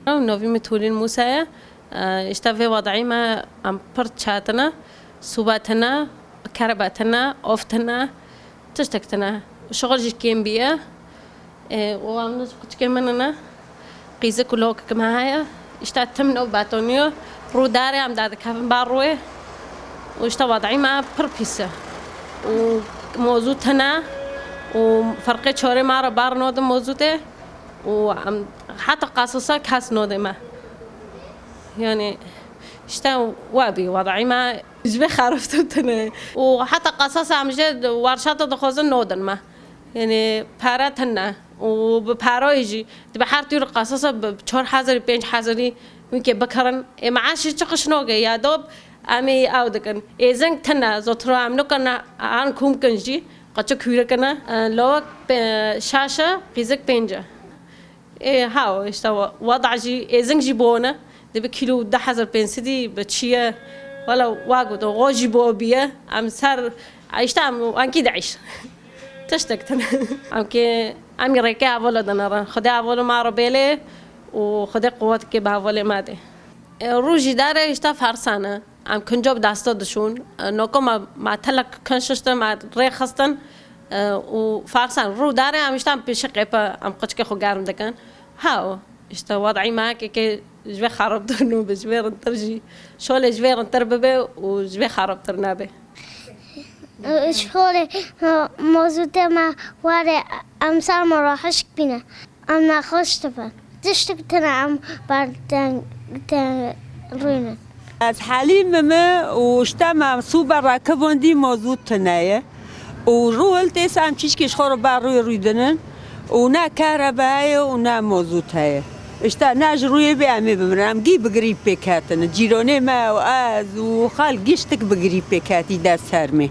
نوفي متولين موسى اشتغل وضعي ما أم برتشاتنا سوباتنا كرباتنا أوفتنا تشتكتنا شغل جيكين بيا وعم نسبق كمننا قيزة كله كماهايا اشتغلت منو باتونيو رو داري عم دار كافن باروي واشتغل وضعي ما بربيسة وموضوعنا وفرقة شوري مارا بار نود موجوده وعم حتى قصصا كاس نود ما يعني اشتا وابي وضعي ما جبه خرفتنا وحتى قصصا عم جد ورشات دخوزن نودن ما يعني باراتنا وببارو يجي بحار تير قصصا بشهر حزري بينج حزري وينك بكرن معاش تقش نوجه يا دوب أمي أودكن إذن تنا زطرا عم نكنا عن كم كنجي قطع كويرة كنا لو شاشة قيزك بينجا هاو اشتوا وضع جي إذن جيبونا ده بكيلو 10,000 بنسدي بتشيه ولا واجد غوجي بوبيه عم صار عيشتام وأنكيد عيش تشتكتنا عم يركع ولا دنارا خدها ولا ما ربيله وخدها قوتك بهاولي ماده روجي داره اشتا فرسانه عم كنجوب داستا دشون نوكم ما تلك كنششتن ما ريخستن وفارسان رو داره عم اشتام بشقيبه عم قچك خو گرم دكن هاو اشتا وضعي معك كي جوي خراب درنو بجوير ترجي شول جوير ترببه وجوي خراب ترنابه شغل موضوع ما واري أمسال مراحش بينا أم نخش تفن تشتكتنا عم باردن روينا از حلیم ما واشتم سوبر راکبون دی موضوع تنایه و روحل تیس هم چیز کش خور بر روی دنن و نه کاربای و نه موضوع تایه اشتا ناج روی به امی بمرم گی بگری پیکاتن جیرانه ما و از و خال گیشتک بگری پیکاتی دست سرمی